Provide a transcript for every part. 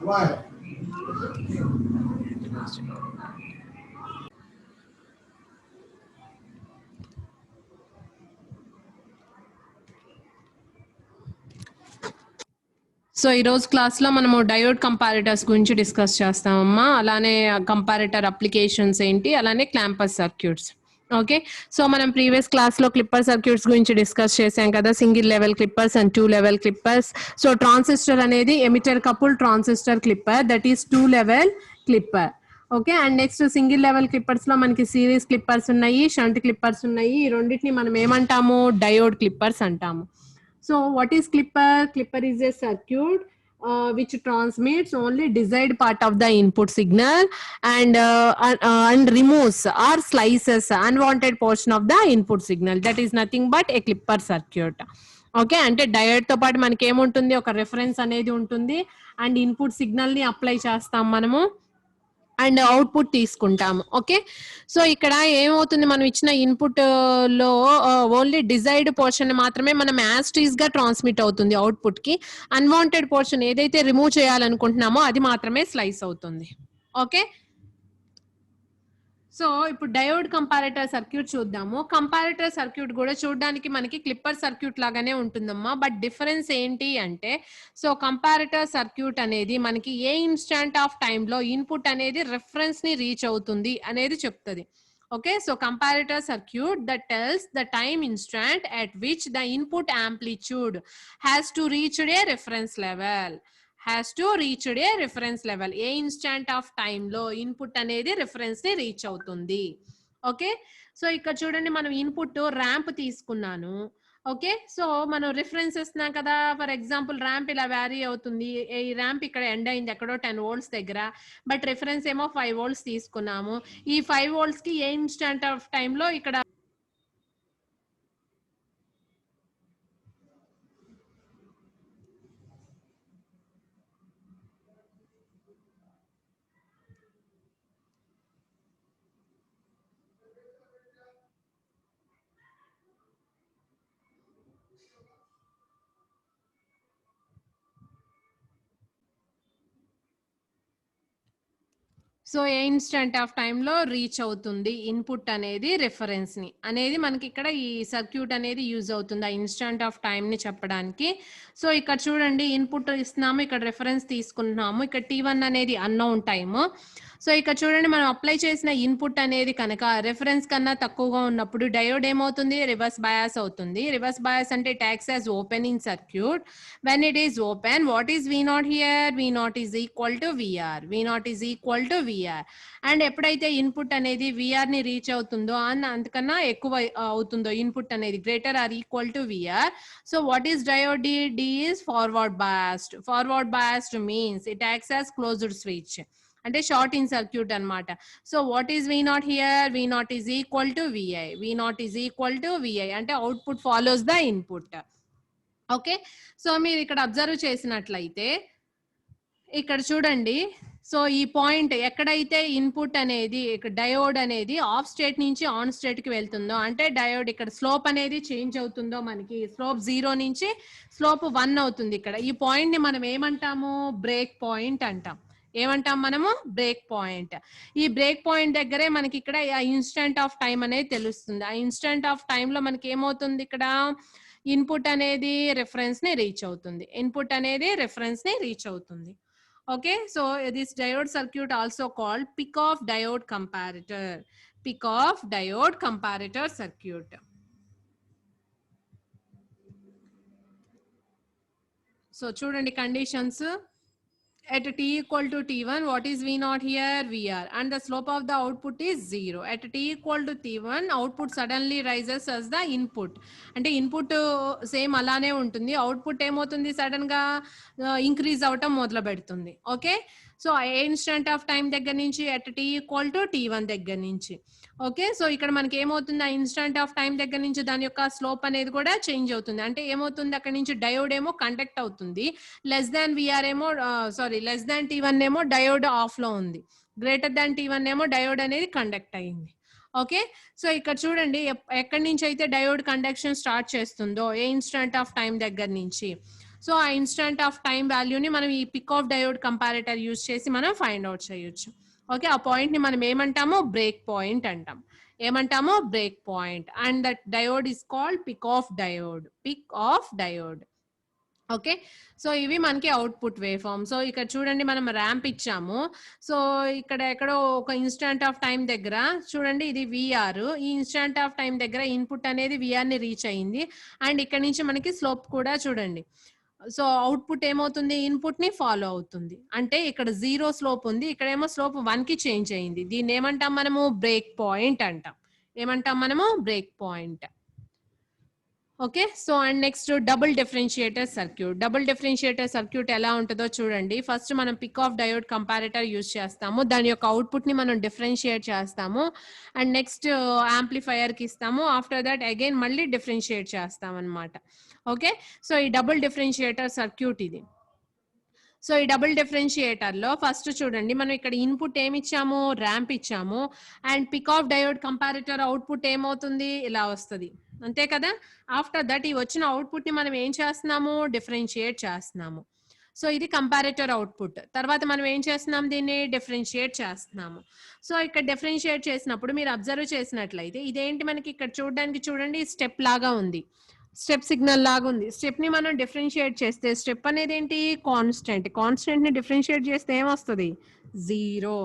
So ఈ రోజు class లో మనము డయోడ్ కంపారిటర్స్ గురించి డిస్కస్ చేస్తామమ్మా. అలానే కంపారిటర్ అప్లికేషన్స్ ఏంటి, అలానే క్లాంపర్ సర్క్యూట్స్. ఓకే, సో మనం ప్రీవియస్ క్లాస్ లో క్లిప్పర్ సర్క్యూట్స్ గురించి డిస్కస్ చేసాం కదా, single level clippers and 2 level clippers. So transistor అనేది emitter couple transistor clipper, that is 2 level clipper. Okay, and next single level clippers లో మనకి series clippers ఉన్నాయి, shunt clippers ఉన్నాయి. ఈ రెండింటిని మనం ఏమంటాము, డయోడ్ క్లిప్పర్స్ అంటాము. So what is clipper? Clipper is a circuit which transmits only desired part of the input signal and removes or slices unwanted portion of the input signal. That is nothing but a clipper circuit. Okay, అంటే diode తో పాటు మనకి ఏముంటుంది, ఒక reference అనేది ఉంటుంది and input signal ని apply చేస్తాం మనము అండ్ అవుట్పుట్ తీసుకుంటాము. ఓకే, సో ఇక్కడ ఏమవుతుంది, మనం ఇచ్చిన ఇన్పుట్ లో ఓన్లీ డిజైర్డ్ పోర్షన్ మాత్రమే మనం యాస్టీస్ గా ట్రాన్స్మిట్ అవుతుంది అవుట్పుట్ కి. అన్వాంటెడ్ పోర్షన్ ఏదైతే రిమూవ్ చేయాలనుకుంటున్నామో అది మాత్రమే స్లైస్ అవుతుంది. ఓకే, సో ఇప్పుడు డయోడ్ కంపారిటర్ సర్క్యూట్ చూద్దాము. కంపారిటర్ సర్క్యూట్ కూడా చూడడానికి మనకి క్లిప్పర్ సర్క్యూట్ లాగానే ఉంటుందమ్మా. బట్ డిఫరెన్స్ ఏంటి అంటే, సో కంపారిటర్ సర్క్యూట్ అనేది మనకి ఏ ఇన్స్టంట్ ఆఫ్ టైంలో ఇన్పుట్ అనేది రిఫరెన్స్ ని రీచ్ అవుతుంది అనేది చెప్తుంది. Okay, so comparator circuit that tells the time instant at which the input amplitude has to reach a reference level. Has to reach a reference level. A instant of time లో input అనేది reference ని reach అవుతుంది. Okay, so ఇక్కడ చూడండి, మనం input ramp తీసుకున్నాను. Okay, so మనం reference ఇస్తున్నాం కదా. ఫర్ ఎగ్జాంపుల్ ర్యాంప్ ఇలా వ్యారీ అవుతుంది. ఈ ర్యాంప్ ఇక్కడ ఎండ్ అయింది ఎక్కడో 10 volts దగ్గర, బట్ రిఫరెన్స్ ఏమో 5 volts తీసుకున్నాము. ఈ 5 volts కి ఏ ఇన్స్టంట్ ఆఫ్ టైమ్ లో ఇక్కడ సో ఏ ఇన్స్టంట్ ఆఫ్ టైంలో రీచ్ అవుతుంది ఇన్పుట్ అనేది రిఫరెన్స్ ని అనేది మనకి ఇక్కడ ఈ సర్క్యూట్ అనేది యూజ్ అవుతుంది ఆ ఇన్స్టంట్ ఆఫ్ టైం ని చెప్పడానికి. సో ఇక్కడ చూడండి, ఇన్పుట్ ఇస్తున్నాము, ఇక్కడ రిఫరెన్స్ తీసుకుంటున్నాము, ఇక్కడ T1 అనేది అన్నోన్ టైమ్. సో ఇక్కడ చూడండి, మనం అప్లై చేసిన ఇన్పుట్ అనేది కనుక రిఫరెన్స్ కన్నా తక్కువగా ఉన్నప్పుడు డయోడ్ ఏమవుతుంది, రివర్స్ బయాస్ అవుతుంది. రివర్స్ బయాస్ అంటే it acts as open in circuit. When it is open, what is V0 here, V0 is equal to VR. V0 is equal to VR. And ఎప్పుడైతే input అనేది VR ని reach అవుతుందో అంతకన్నా ఎక్కువ అవుతుందో input అనేది greater are equal to VR. So what is diode? D is forward biased. Forward biased means it acts as closed switch. అంటే short in circuit అనమాట. So what is V0 here? V0 is equal to VI. V0 is equal to VI అంటే output follows the input. Okay, so మీరు ఇక్కడ observe చేసినట్లయితే ఇక్కడ చూడండి, so ఈ point ఎక్కడైతే ఇన్పుట్ అనేది ఇక్కడ డయోడ్ అనేది ఆఫ్ స్టేట్ నుంచి ఆన్ స్టేట్ కి వెళ్తుందో, అంటే డయోడ్ ఇక్కడ స్లోప్ అనేది చేంజ్ అవుతుందో, మనకి స్లోప్ 0 నుంచి స్లోప్ 1 అవుతుంది. ఇక్కడ ఈ పాయింట్ ని మనం ఏమంటాము, బ్రేక్ పాయింట్ అంటాం. ఏమంటాం మనము, బ్రేక్ పాయింట్. ఈ బ్రేక్ పాయింట్ దగ్గరే మనకి ఇక్కడ ఇన్స్టంట్ ఆఫ్ టైం అనేది తెలుస్తుంది. ఆ ఇన్స్టంట్ ఆఫ్ టైం లో మనకి ఏమవుతుంది, ఇక్కడ ఇన్పుట్ అనేది రిఫరెన్స్ ని రీచ్ అవుతుంది. ఇన్పుట్ అనేది రిఫరెన్స్ ని రీచ్ అవుతుంది. Okay, so this diode circuit also called Peikoff diode comparator. Peikoff diode comparator circuit. So చూడండి conditions. At T equal to T1, what is V0 here? VR. And the slope of the output is 0. At T equal to T1, output suddenly rises as the input. అంటే input same అలానే ఉంటుంది, output ఏమవుతుంది, sudden గా increase అవటం మొదలు పెడుతుంది. Okay, so A instant of time దగ్గర నుంచి at T equal to T1 దగ్గర నుంచి. ఓకే, సో ఇక్కడ మనకి ఏమవుతుంది, ఆ ఇన్స్టంట్ ఆఫ్ టైం దగ్గర నుంచి దాని యొక్క స్లోప్ అనేది కూడా చేంజ్ అవుతుంది. అంటే ఏమవుతుంది, అక్కడ నుంచి డయోడ్ ఏమో కండక్ట్ అవుతుంది, లెస్ దాన్ VR ఏమో లెస్ దాన్ T1 ఏమో డయోడ్ ఆఫ్ లో ఉంది, గ్రేటర్ దాన్ T1 ఏమో డయోడ్ అనేది కండక్ట్ అయింది. ఓకే, సో ఇక్కడ చూడండి, ఎక్కడి నుంచి అయితే డయోడ్ కండక్షన్ స్టార్ట్ చేస్తుందో ఏ ఇన్స్టంట్ ఆఫ్ టైం దగ్గర నుంచి, సో ఆ ఇన్స్టెంట్ ఆఫ్ టైం వాల్యూని మనం ఈ pick off diode comparator use చేసి మనం ఫైండ్ అవుట్ చేయొచ్చు. ఓకే, ఆ పాయింట్ ని మనం ఏమంటాము, బ్రేక్ పాయింట్ అంటాం. ఏమంటాము, break point. And that diode is called pick off diode. Pick off diode. Okay, so ఇవి మనకి అవుట్పుట్ వేవ్ ఫామ్. సో ఇక్కడ చూడండి మనం ర్యాంప్ ఇచ్చాము. సో ఇక్కడ ఎక్కడో ఒక ఇన్స్టెంట్ ఆఫ్ టైం దగ్గర చూడండి ఇది విఆర్. ఈ ఇన్స్టెంట్ ఆఫ్ టైం దగ్గర ఇన్పుట్ అనేది విఆర్ ని రీచ్ అయింది. అండ్ ఇక్కడ నుంచి మనకి స్లోప్ కూడా చూడండి. సో అవుట్పుట్ ఏమవుతుంది, ఇన్పుట్ ని ఫాలో అవుతుంది. అంటే ఇక్కడ 0 స్లోప్ ఉంది, ఇక్కడేమో స్లోప్ 1 కి చేంజ్ అయింది. దీన్ని ఏమంటాం మనము, బ్రేక్ పాయింట్ అంటాం. ఏమంటాం మనము, break point. Okay, so and next double differentiator circuit. Double differentiator circuit ఎలా ఉంటుందో చూడండి. ఫస్ట్ మనం pick off diode comparator use చేస్తాము. దాని యొక్క అవుట్పుట్ ని మనం డిఫరెన్షియేట్ చేస్తాము. అండ్ నెక్స్ట్ యాంప్లిఫైయర్ కి ఇస్తాము. ఆఫ్టర్ దట్ అగైన్ మళ్ళీ డిఫరెన్షియేట్ చేస్తాం అనమాట. ఓకే, సో ఈ డబుల్ డిఫరెన్షియేటర్ సర్క్యూట్ ఇది. సో ఈ డబుల్ డిఫరెన్షియేటర్ లో ఫస్ట్ చూడండి మనం ఇక్కడ ఇన్పుట్ ఏమి ఇచ్చాము, ర్యాంప్ ఇచ్చాము. And pick off diode comparator output ఏమవుతుంది, ఇలా వస్తుంది, అంతే కదా. ఆఫ్టర్ దట్ ఈ వచ్చిన అవుట్పుట్ ని మనం ఏం చేస్తున్నాము, డిఫరెన్షియేట్ చేస్తున్నాము. సో ఇది కంపారిటర్ అవుట్పుట్. తర్వాత మనం ఏం చేస్తున్నాం, దీన్ని డిఫరెన్షియేట్ చేస్తున్నాము. సో ఇక్కడ డిఫరెన్షియేట్ చేసినప్పుడు మీరు అబ్జర్వ్ చేసినట్లయితే ఇదేంటి మనకి ఇక్కడ చూడడానికి చూడండి స్టెప్ లాగా ఉంది, స్టెప్ సిగ్నల్ లాగా ఉంది. స్టెప్ ని మనం డిఫరెన్షియేట్ చేస్తే స్టెప్ అనేది ఏంటి, కాన్స్టెంట్. కాన్స్టెంట్ ని డిఫరెన్షియేట్ చేస్తే ఏమొస్తుంది, 0.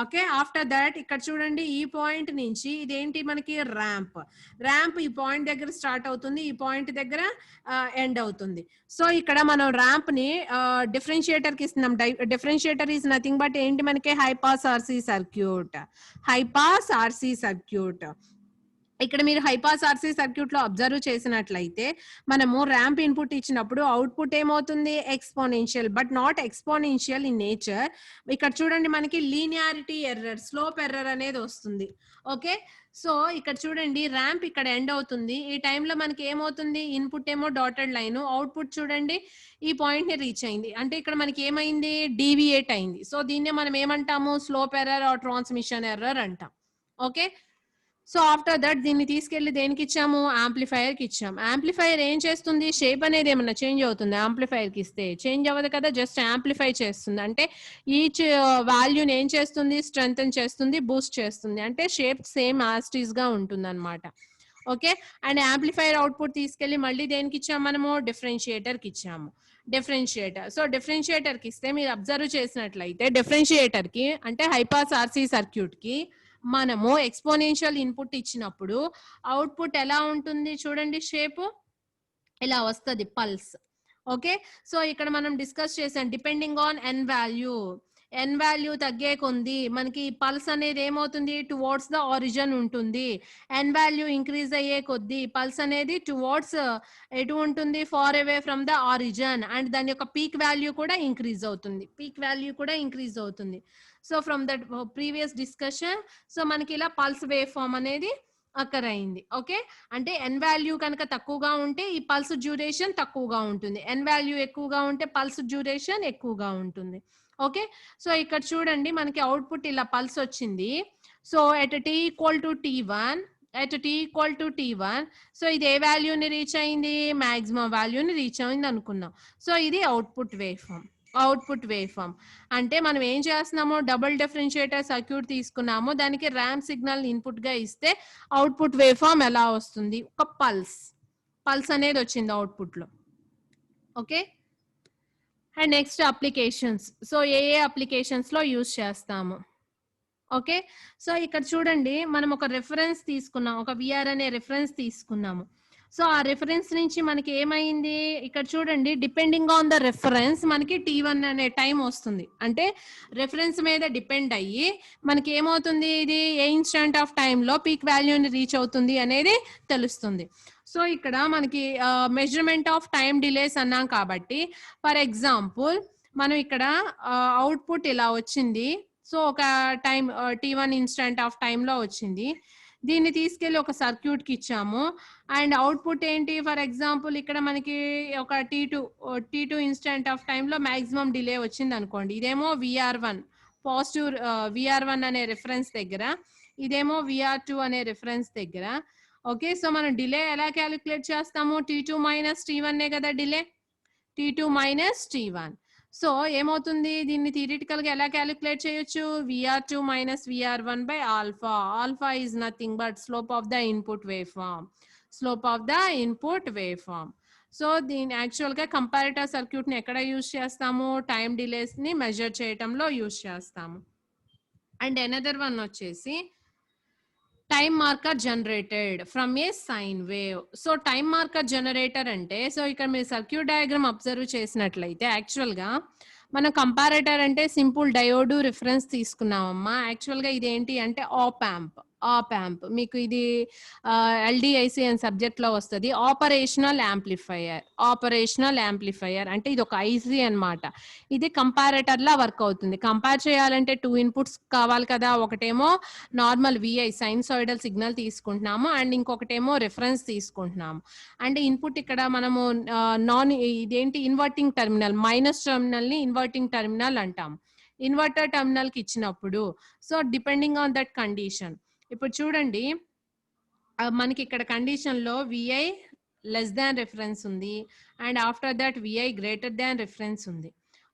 ఓకే, ఆఫ్టర్ దట్ ఇక్కడ చూడండి ఈ పాయింట్ నుంచి ఇదేంటి మనకి ర్యాంప్. ర్యాంప్ ఈ పాయింట్ దగ్గర స్టార్ట్ అవుతుంది, ఈ పాయింట్ దగ్గర ఎండ్ అవుతుంది. సో ఇక్కడ మనం ర్యాంప్ ని డిఫరెన్షియేటర్ కి ఇస్తున్నాం. డిఫరెన్షియేటర్ ఈజ్ నథింగ్ బట్ ఏంటి మనకి, high pass RC circuit. High pass RC circuit. ఇక్కడ మీరు హైపాస్ ఆర్సీ సర్క్యూట్ లో అబ్జర్వ్ చేసినట్లయితే మనము ర్యాంప్ ఇన్పుట్ ఇచ్చినప్పుడు అవుట్పుట్ ఏమవుతుంది, exponential, but not exponential in nature. ఇక్కడ చూడండి మనకి లీనియారిటీ ఎర్రర్, స్లోప్ ఎర్రర్ అనేది వస్తుంది. ఓకే, సో ఇక్కడ చూడండి ర్యాంప్ ఇక్కడ ఎండ్ అవుతుంది. ఈ టైంలో మనకి ఏమవుతుంది, ఇన్పుట్ ఏమో డాటెడ్ లైన్, అవుట్పుట్ చూడండి ఈ పాయింట్ ని రీచ్ అయింది. అంటే ఇక్కడ మనకి ఏమైంది, డీవియేట్ అయింది. సో దీన్నే మనం ఏమంటాము, slope error or transmission error అంటాం. ఓకే, సో ఆఫ్టర్ దట్ దీన్ని తీసుకెళ్లి దేనికి ఇచ్చాము, యాంప్లిఫైయర్ కి ఇచ్చాము. యాంప్లిఫైయర్ ఏం చేస్తుంది, షేప్ అనేది ఏమన్నా చేంజ్ అవుతుంది, యాంప్లిఫైయర్ కి ఇస్తే చేంజ్ అవ్వదు కదా, జస్ట్ యాంప్లిఫై చేస్తుంది. అంటే ఈచ్ వాల్యూని ఏం చేస్తుంది, స్ట్రెంగ్తన్ చేస్తుంది, బూస్ట్ చేస్తుంది. అంటే షేప్ సేమ్ యాస్టీస్ గా ఉంటుంది అనమాట. ఓకే, అండ్ యాంప్లిఫైయర్ అవుట్పుట్ తీసుకెళ్లి మళ్ళీ దేనికి ఇచ్చాము మనము, డిఫరెన్షియేటర్ కి ఇచ్చాము. డిఫరెన్షియేటర్, సో డిఫరెన్షియేటర్ కి ఇస్తే మీరు అబ్జర్వ్ చేసినట్లయితే డిఫరెన్షియేటర్ కి అంటే హైపాస్ ఆర్సీ సర్క్యూట్ కి మనము ఎక్స్పోనెన్షియల్ ఇన్పుట్ ఇచ్చినప్పుడు అవుట్పుట్ ఎలా ఉంటుంది చూడండి, షేప్ ఇలా వస్తుంది, పల్స్. ఓకే, సో ఇక్కడ మనం డిస్కస్ చేసాం డిపెండింగ్ ఆన్ ఎన్ వాల్యూ తగ్గే కొంది మనకి పల్స్ అనేది ఏమవుతుంది, టువర్డ్స్ ద ఆరిజిన్ ఉంటుంది. ఎన్ వాల్యూ ఇంక్రీజ్ అయ్యే కొద్ది పల్స్ అనేది టువర్డ్స్ ఎటు ఉంటుంది, far away from the origin. And దాని యొక్క పీక్ వాల్యూ కూడా ఇంక్రీజ్ అవుతుంది. So from that previous discussion, so మనకి ఇలా పల్స్ వేవ్ ఫామ్ అనేది అక్కర్ అయింది. ఓకే, అంటే ఎన్ వాల్యూ కనుక తక్కువగా ఉంటే ఈ పల్స్ డ్యూరేషన్ తక్కువగా ఉంటుంది, ఎన్ వాల్యూ ఎక్కువగా ఉంటే పల్స్ డ్యూరేషన్ ఎక్కువగా ఉంటుంది. ఓకే, సో ఇక్కడ చూడండి మనకి అవుట్పుట్ ఇలా పల్స్ వచ్చింది. So at t equal to t1, so ఇది ఏ వాల్యూని రీచ్ అయింది, మాక్సిమం వాల్యూని రీచ్ అయింది అనుకున్నాం. సో ఇది అవుట్పుట్ వేవ్ ఫామ్. అంటే మనం ఏం చేస్తున్నాము, డబుల్ డిఫరెన్షియేటర్ సర్క్యూట్ తీసుకున్నాము, దానికి ర్యాంప్ సిగ్నల్ ఇన్పుట్ గా ఇస్తే అవుట్పుట్ వేవ్ ఫామ్ ఎలా వస్తుంది, ఒక పల్స్ అనేది వచ్చింది అవుట్పుట్ లో. Okay, and next applications. So A applications లో యూజ్ చేస్తాము. ఓకే, సో ఇక్కడ చూడండి మనం ఒక రిఫరెన్స్ తీసుకున్నాం, ఒక విఆర్ అనే రిఫరెన్స్ తీసుకున్నాము. సో ఆ రిఫరెన్స్ నుంచి మనకి ఏమైంది, ఇక్కడ చూడండి డిపెండింగ్ ఆన్ ద రిఫరెన్స్ మనకి t1 అనే టైం వస్తుంది. అంటే రిఫరెన్స్ మీద డిపెండ్ అయ్యి మనకి ఏమవుతుంది, ఇది ఏ ఇన్స్టెంట్ ఆఫ్ టైంలో పీక్ వాల్యూని రీచ్ అవుతుంది అనేది తెలుస్తుంది. సో ఇక్కడ మనకి మెజర్మెంట్ ఆఫ్ టైం డిలేస్ అన్నాం కాబట్టి ఫర్ ఎగ్జాంపుల్ మనం ఇక్కడ అవుట్పుట్ ఇలా వచ్చింది. సో ఒక టైం t1 ఇన్స్టెంట్ ఆఫ్ టైంలో వచ్చింది. దీన్ని తీసుకెళ్లి ఒక సర్క్యూట్ కి ఇచ్చాము. అండ్ అవుట్పుట్ ఏంటి, ఫర్ ఎగ్జాంపుల్ ఇక్కడ మనకి ఒక t2 ఇన్స్టెంట్ ఆఫ్ టైంలో మాక్సిమం డిలే వచ్చింది అనుకోండి. ఇదేమో విఆర్1 పాజిటివ్, విఆర్1 అనే రిఫరెన్స్ దగ్గర, ఇదేమో విఆర్2 అనే రిఫరెన్స్ దగ్గర. ఓకే, సో మనం డిలే ఎలా క్యాలిక్యులేట్ చేస్తాము, t2 మైనస్ t1 కదా delay. T2 minus T1. So ఏమవుతుంది దీన్ని థియరిటికల్ గా ఎలా క్యాలిక్యులేట్ చేయొచ్చు VR2 minus VR1 by alpha. Alpha is nothing but slope of the input waveform. Slope of the input waveform. So దీని actual గా comparator circuit ని ఎక్కడ యూజ్ చేస్తాము టైం డిలేస్ ని మెజర్ చేయటంలో యూజ్ చేస్తాము. అండ్ అనదర్ వన్ వచ్చేసి time marker generated from A sine wave. So time marker generator అంటే సో ఇక్కడ మీరు సర్క్యూట్ డయాగ్రామ్ అబ్జర్వ్ చేసినట్లయితే యాక్చువల్ గా మన కంపారేటర్ అంటే సింపుల్ డయోడ్ రిఫరెన్స్ తీసుకున్నామమ్మా. యాక్చువల్ గా ఇది ఏంటి అంటే ఆప్ యాంప్ మీకు ఇది LDIC అని సబ్జెక్ట్ లో వస్తుంది. ఆపరేషనల్ యాంప్లిఫైయర్ అంటే ఇది ఒక ఐసీ అన్నమాట. ఇది కంపారేటర్ లా వర్క్ అవుతుంది. కంపేర్ చేయాలంటే 2 ఇన్పుట్స్ కావాలి కదా. ఒకటేమో నార్మల్ VI సైన్సాయిడల్ సిగ్నల్ తీసుకుంటున్నాము అండ్ ఇంకొకటేమో రిఫరెన్స్ తీసుకుంటున్నాము. అండ్ ఇన్పుట్ ఇక్కడ మనము ఇదేంటి ఇన్వర్టింగ్ టెర్మినల్ మైనస్ టెర్మినల్ ని ఇన్వర్టింగ్ టెర్మినల్ అంటాం. ఇన్వర్టర్ టెర్మినల్ కి ఇచ్చినప్పుడు so depending on that condition ఇప్పుడు చూడండి మనకి ఇక్కడ కండిషన్ లో VI లెస్ దాన్ రిఫరెన్స్ ఉంది and after that VI greater than reference ఉంది.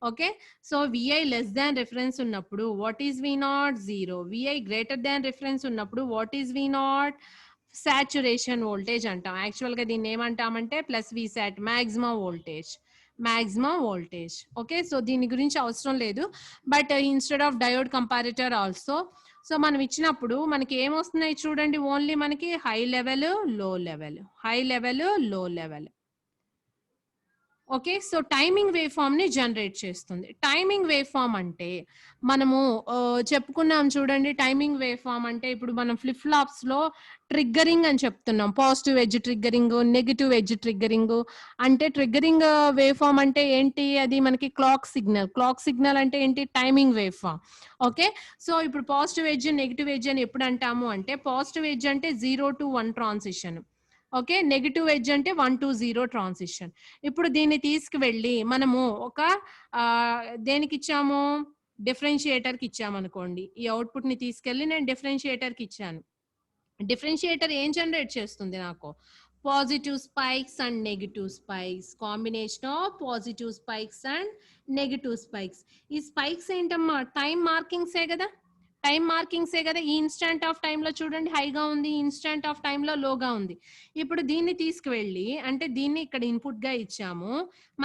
Okay so VI less than reference ఉన్నప్పుడు what is V0 0. VI greater than reference ఉన్నప్పుడు what is V0 saturation voltage అంటాం. యాక్చువల్ గా దీన్ని ఏమంటామంటే plus Vsat maximum voltage. Okay so దీని గురించి అవసరం లేదు but instead of diode comparator also so మనం ఇచ్చినప్పుడు మనకి ఏమొస్తున్నాయి చూడండి ఓన్లీ మనకి high level low level. Okay so timing waveform ని జనరేట్ చేస్తుంది. టైమింగ్ వేవ్ ఫామ్ అంటే మనము చెప్పుకున్నాం చూడండి. టైమింగ్ వేవ్ ఫామ్ అంటే ఇప్పుడు మనం ఫ్లిప్ ఫ్లాప్స్ లో ట్రిగ్గరింగ్ అని చెప్తున్నాం. Positive edge triggering, negative edge triggering. అంటే ట్రిగ్గరింగ్ వేవ్ ఫామ్ అంటే ఏంటి అది మనకి క్లాక్ సిగ్నల్ అంటే ఏంటి timing wave form. Okay so ఇప్పుడు పాజిటివ్ ఎడ్జ్ నెగిటివ్ ఎడ్జ్ అని ఎప్పుడు అంటాము అంటే పాజిటివ్ ఎడ్జ్ అంటే 0 to 1 transition. Okay negative edge అంటే 1 to 0 ట్రాన్సిషన్. ఇప్పుడు దీన్ని తీసుకువెళ్ళి మనము ఒక దేనికి ఇచ్చాము డిఫరెన్షియేటర్ కి ఇచ్చాము అనుకోండి. ఈ అవుట్పుట్ ని తీసుకెళ్ళి నేను డిఫరెన్షియేటర్ కి ఇచ్చాను. డిఫరెన్షియేటర్ ఏం జనరేట్ చేస్తుంది నాకు positive spikes and negative spikes, combination of positive spikes and negative spikes. ఈ స్పైక్స్ ఏంటమ్మా టైం మార్కింగ్సే కదా. ఈ ఇన్స్టెంట్ ఆఫ్ టైమ్ లో చూడండి హైగా ఉంది, ఇన్స్టెంట్ ఆఫ్ టైమ్ లో లోగా ఉంది. ఇప్పుడు దీన్ని తీసుకువెళ్ళి అంటే దీన్ని ఇక్కడ ఇన్పుట్ గా ఇచ్చాము,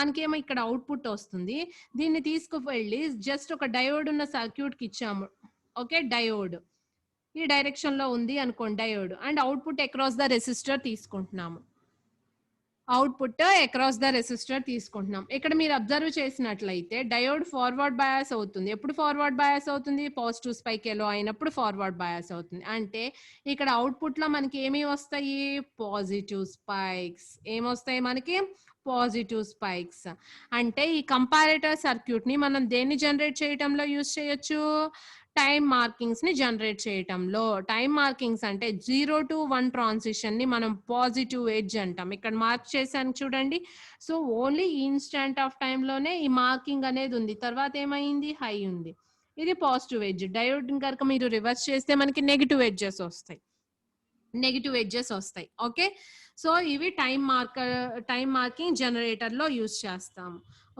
మనకేమో ఇక్కడ అవుట్పుట్ వస్తుంది. దీన్ని తీసుకువెళ్ళి జస్ట్ ఒక డయోడ్ ఉన్న సర్క్యూట్ కి ఇచ్చాము. ఓకే డయోడ్ ఈ డైరెక్షన్ లో ఉంది అనుకోండి diode and output across the resistor తీసుకుంటున్నాము. ఇక్కడ మీరు అబ్జర్వ్ చేసినట్లయితే డయోడ్ ఫార్వర్డ్ బయాస్ అవుతుంది. ఎప్పుడు ఫార్వర్డ్ బయాస్ అవుతుంది పాజిటివ్ స్పైక్ ఎలో అయినప్పుడు ఫార్వర్డ్ బయాస్ అవుతుంది. అంటే ఇక్కడ అవుట్పుట్ లో మనకి ఏమి వస్తాయి పాజిటివ్ స్పైక్స్. అంటే ఈ కంపారేటర్ సర్క్యూట్ ని మనం దేన్ని జనరేట్ చేయటంలో యూజ్ చేయొచ్చు టైమ్ మార్కింగ్స్ ని జనరేట్ చేయటంలో. టైమ్ మార్కింగ్స్ అంటే 0 to 1 ట్రాన్సిషన్ ని మనం పాజిటివ్ ఎడ్జ్ అంటాం. ఇక్కడ మార్క్ చేశాను చూడండి. So only instant of time లోనే ఈ మార్కింగ్ అనేది ఉంది, తర్వాత ఏమైంది హై ఉంది. ఇది పాజిటివ్ ఎడ్జ్. డయోడ్ కనుక మీరు రివర్స్ చేస్తే మనకి నెగిటివ్ ఎడ్జెస్ వస్తాయి. ఓకే సో ఇవి టైమ్ మార్కింగ్ జనరేటర్ లో యూజ్ చేస్తాం.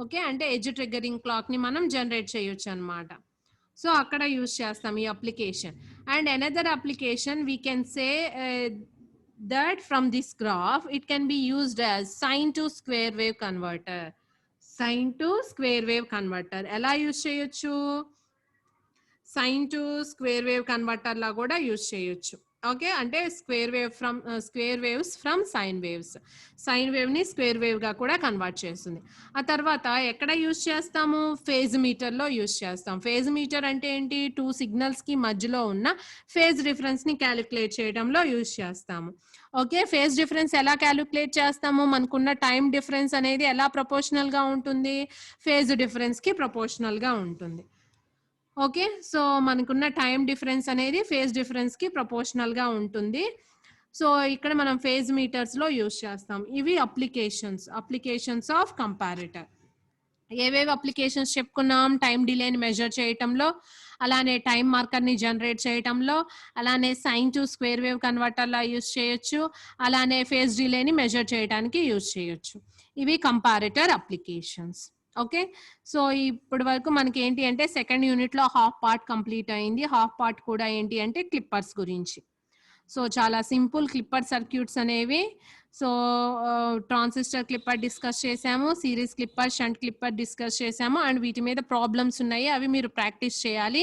ఓకే అంటే ఎడ్జ్ ట్రిగ్గరింగ్ క్లాక్ ని మనం జనరేట్ చేయొచ్చు అన్నమాట. సో అక్కడ యూజ్ చేస్తాం ఈ application. And another application we can say that from this graph it can be used as sine to square wave converter. ఎలా యూజ్ చేయొచ్చు sine to square wave converter లా కూడా యూజ్ చేయొచ్చు. ఓకే అంటే square waves from sine wave ని square wave గా కూడా convert చేస్తుంది. ఆ తర్వాత ఎక్కడ యూజ్ చేస్తాము ఫేజ్ మీటర్ లో యూజ్ చేస్తాం. ఫేజ్ మీటర్ అంటే ఏంటి 2 సిగ్నల్స్ కి మధ్యలో ఉన్న ఫేజ్ డిఫరెన్స్ ని క్యాలిక్యులేట్ చేయడంలో యూజ్ చేస్తాము. ఓకే ఫేజ్ డిఫరెన్స్ ఎలా క్యాలిక్యులేట్ చేస్తాము మనకున్న టైం డిఫరెన్స్ అనేది ఎలా ప్రపోర్షనల్ గా ఉంటుంది ఫేజ్ డిఫరెన్స్ కి ప్రపోర్షనల్ గా ఉంటుంది. ఓకే సో మనకున్న టైం డిఫరెన్స్ అనేది ఫేజ్ డిఫరెన్స్ కి ప్రపోర్షనల్ గా ఉంటుంది. సో ఇక్కడ మనం ఫేజ్ మీటర్స్ లో యూజ్ చేస్తాం. ఇవి అప్లికేషన్స్ ఆఫ్ కంపారిటర్. ఏవేవి అప్లికేషన్స్ చెప్పుకున్నాం టైం డిలేని మెజర్ చేయటంలో, అలానే టైం మార్కర్ ని జనరేట్ చేయటంలో, అలానే sine to square wave converter లా యూజ్ చేయొచ్చు, అలానే ఫేజ్ డిలేని మెజర్ చేయడానికి యూజ్ చేయొచ్చు. ఇవి కంపారిటర్ అప్లికేషన్స్. ఓకే. సో ఇప్పటి వరకు మనకి ఏంటి అంటే సెకండ్ యూనిట్ లో హాఫ్ పార్ట్ కంప్లీట్ అయింది. హాఫ్ పార్ట్ కూడా ఏంటి అంటే క్లిప్పర్స్ గురించి. సో చాలా సింపుల్ క్లిప్పర్ సర్క్యూట్స్ అనేవి. సో ట్రాన్సిస్టర్ క్లిప్పర్ డిస్కస్ చేసాము, series clipper, shunt clipper discuss చేసాము, అండ్ వీటి మీద ప్రాబ్లమ్స్ ఉన్నాయి, అవి మీరు ప్రాక్టీస్ చేయాలి.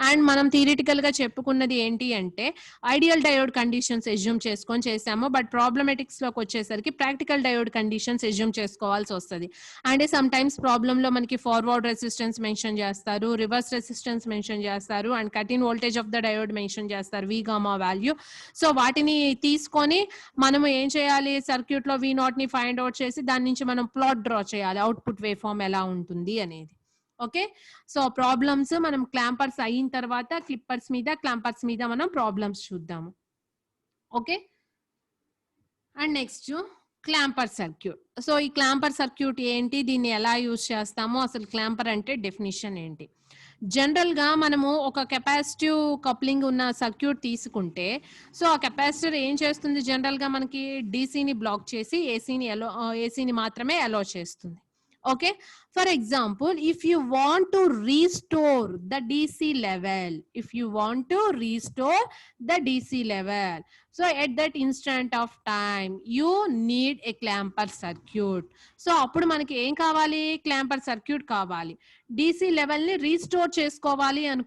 అండ్ మనం థియరిటికల్ గా చెప్పుకున్నది ఏంటి అంటే ఐడియల్ డయోడ్ కండిషన్స్ ఎజ్యూమ్ చేసుకొని చేసాము, బట్ ప్రాబ్లమెటిక్స్ లోకి వచ్చేసరికి ప్రాక్టికల్ డయోడ్ కండిషన్స్ ఎజ్యూమ్ చేసుకోవాల్సి వస్తుంది. అంటే సమ్ టైమ్స్ ప్రాబ్లమ్ లో మనకి ఫార్వర్డ్ రెసిస్టెన్స్ మెన్షన్ చేస్తారు, రివర్స్ రెసిస్టెన్స్ మెన్షన్ చేస్తారు, and cut in voltage of the diode mention చేస్తారు, వి గామా వాల్యూ. సో వాటిని తీసుకొని మనము ఏం చేయాలి, సర్క్యూట్ లో V0 ని ఫైండ్ అవుట్ చేసి దాని నుంచి మనం ప్లాట్ డ్రా చేయాలి, అవుట్పుట్ వేవ్ ఫామ్ ఎలా ఉంటుంది అనేది. ఓకే. సో ప్రాబ్లమ్స్ మనం క్లాంపర్స్ అయిన తర్వాత క్లిప్పర్స్ మీద, క్లాంపర్స్ మీద మనం ప్రాబ్లమ్స్ చూద్దాము. Okay. And next clamper circuit. So ఈ క్లాంపర్ సర్క్యూట్ ఏంటి, దీన్ని ఎలా యూజ్ చేస్తాము, అసలు క్లాంపర్ అంటే డెఫినిషన్ ఏంటి? జనరల్ గా మనము ఒక కెపాసిటివ్ కప్లింగ్ ఉన్న సర్క్యూట్ తీసుకుంటే, సో ఆ కెపాసిటర్ ఏం చేస్తుంది, జనరల్ గా మనకి డీసీని బ్లాక్ చేసి ఏసీని మాత్రమే అలో చేస్తుంది. Okay. For example, if you want to restore the DC level, so at that instant of time you need a clamper circuit. So అప్పుడు మనకి ఏం కావాలి, క్లాంపర్ సర్క్యూట్ కావాలి. DC లెవెల్ ని రీస్టోర్ చేసుకోవాలి అను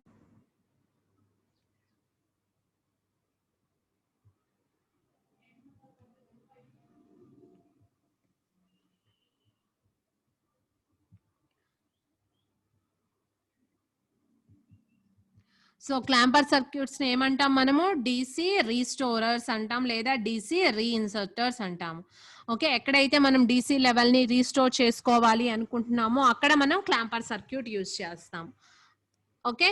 సో క్లాంపర్ సర్క్యూట్స్ ని ఏమంటాం మనము, డీసీ రీస్టోరర్స్ అంటాం, లేదా డీసీ రీఇన్సర్టర్స్ అంటాము. ఓకే. ఎక్కడైతే మనం డీసీ లెవెల్ ని రీస్టోర్ చేసుకోవాలి అనుకుంటున్నామో అక్కడ మనం క్లాంపర్ సర్క్యూట్ యూజ్ చేస్తాం. Okay.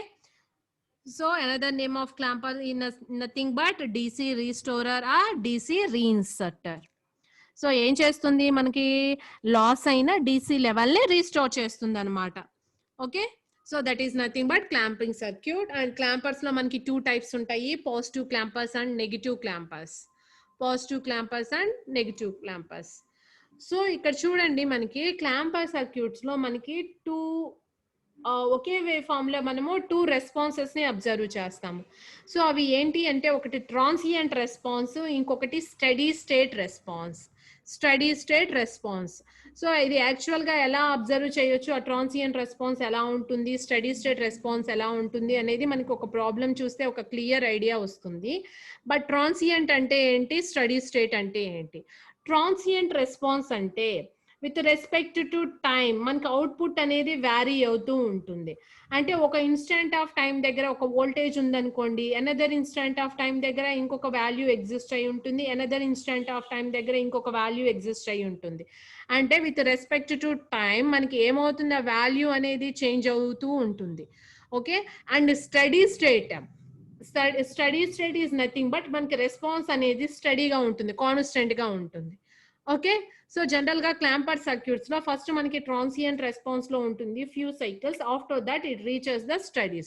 So another name of clamper in nothing but DC restorer or DC reinserter. So ఏం చేస్తుంది, మనకి లాస్ అయిన డీసీ లెవెల్ ని రీస్టోర్ చేస్తుంది అనమాట. Okay. So that is nothing but clamping circuit. And clampers లో మనకి 2 టైప్స్ ఉంటాయి, positive clampers and negative clampers. And negative clampers. So ఇక్కడ చూడండి, మనకి క్లాంపర్ సర్క్యూట్స్ లో మనకి ఒకే వేవ్ ఫామ్ లో మనము 2 రెస్పాన్సెస్ ని అబ్జర్వ్ చేస్తాము. సో అవి ఏంటి అంటే, ఒకటి ట్రాన్సియంట్ రెస్పాన్స్, ఇంకొకటి స్టడీ స్టేట్ రెస్పాన్స్. సో ఇది యాక్చువల్ గా ఎలా అబ్జర్వ్ చేయొచ్చు, ఆ ట్రాన్సియంట్ రెస్పాన్స్ ఎలా ఉంటుంది, స్టడీ స్టేట్ రెస్పాన్స్ ఎలా ఉంటుంది అనేది మనకి ఒక ప్రాబ్లం చూస్తే ఒక క్లియర్ ఐడియా వస్తుంది. బట్ ట్రాన్సియంట్ అంటే ఏంటి, స్టడీ స్టేట్ అంటే ఏంటి? ట్రాన్సియంట్ రెస్పాన్స్ అంటే విత్ రెస్పెక్ట్ టు టైం మనకి అవుట్పుట్ అనేది వ్యారీ అవుతూ ఉంటుంది. అంటే ఒక ఇన్స్టెంట్ ఆఫ్ టైం దగ్గర ఒక వోల్టేజ్ ఉందనుకోండి, అనదర్ ఇన్స్టెంట్ ఆఫ్ టైం దగ్గర ఇంకొక వాల్యూ ఎగ్జిస్ట్ అయి ఉంటుంది, అనదర్ ఇన్స్టెంట్ ఆఫ్ టైం దగ్గర ఇంకొక వాల్యూ ఎగ్జిస్ట్ అయి ఉంటుంది. అంటే విత్ రెస్పెక్ట్ టు టైం మనకి ఏమవుతుంది, ఆ వాల్యూ అనేది చేంజ్ అవుతూ ఉంటుంది. Okay. And steady state is nothing but మనకి రెస్పాన్స్ అనేది స్టడీగా ఉంటుంది, కాన్స్టెంట్ గా ఉంటుంది. ఓకే. సో జనరల్ గా క్లాంపర్ సర్క్యూట్స్ లో ఫస్ట్ మనకి ట్రాన్సియంట్ రెస్పాన్స్ లో ఉంటుంది few cycles, after that it reaches the steady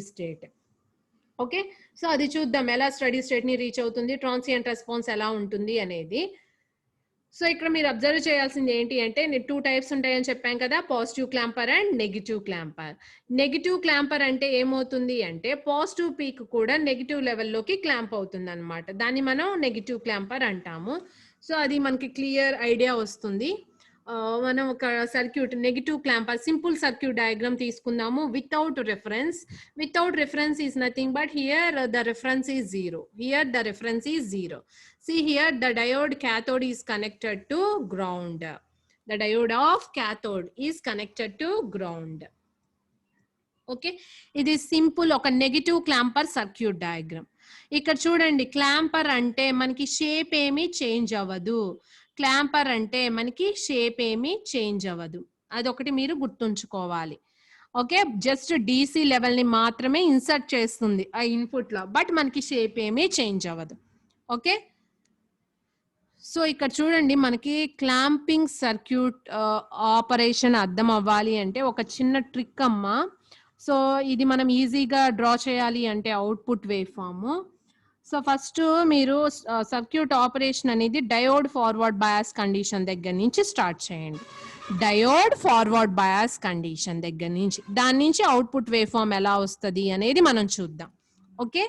state. Okay. So అది చూద్దాం ఎలా స్టడీ స్టేట్ ని రీచ్ అవుతుంది, ట్రాన్సియంట్ రెస్పాన్స్ ఎలా ఉంటుంది అనేది. సో ఇక్కడ మీరు అబ్జర్వ్ చేయాల్సింది ఏంటి అంటే, 2 టైప్స్ ఉంటాయని చెప్పాం కదా, positive clamper and negative clamper. Negative clamper అంటే ఏమవుతుంది అంటే, పాజిటివ్ పీక్ కూడా నెగిటివ్ లెవెల్లోకి క్లాంప్ అవుతుంది అనమాట, దాన్ని మనం నెగిటివ్ క్లాంపర్ అంటాము. సో అది మనకి క్లియర్ ఐడియా వస్తుంది. మనం ఒక circuit negative clamper simple circuit diagram తీసుకుందాము without reference is nothing but here the reference is zero. See here the diode cathode is connected to ground. The diode of cathode is connected to ground. Okay. ఇది simple ఒక negative clamper circuit diagram. ఇక్కడ చూడండి, clamper అంటే మనకి shape ఏమీ change అవ్వదు. అదొకటి మీరు గుర్తుంచుకోవాలి. ఓకే. జస్ట్ డీసీ లెవెల్ ని మాత్రమే ఇన్సర్ట్ చేస్తుంది ఆ ఇన్పుట్ లో, బట్ మనకి షేప్ ఏమీ చేంజ్ అవ్వదు. ఓకే. సో ఇక్కడ చూడండి, మనకి క్లాంపింగ్ సర్క్యూట్ ఆపరేషన్ అర్థం అవ్వాలి అంటే ఒక చిన్న ట్రిక్ అమ్మా. సో ఇది మనం ఈజీగా డ్రా చేయాలి అంటే output wave form. So first మీరు సర్క్యూట్ ఆపరేషన్ అనేది డయోడ్ ఫార్వర్డ్ బయాస్ కండిషన్ దగ్గర నుంచి స్టార్ట్ చేయండి. డయోడ్ ఫార్వర్డ్ బయాస్ కండిషన్ దగ్గర నుంచి దాని నుంచి అవుట్పుట్ వేవ్ ఫామ్ ఎలా వస్తుంది అనేది మనం చూద్దాం. ఓకే,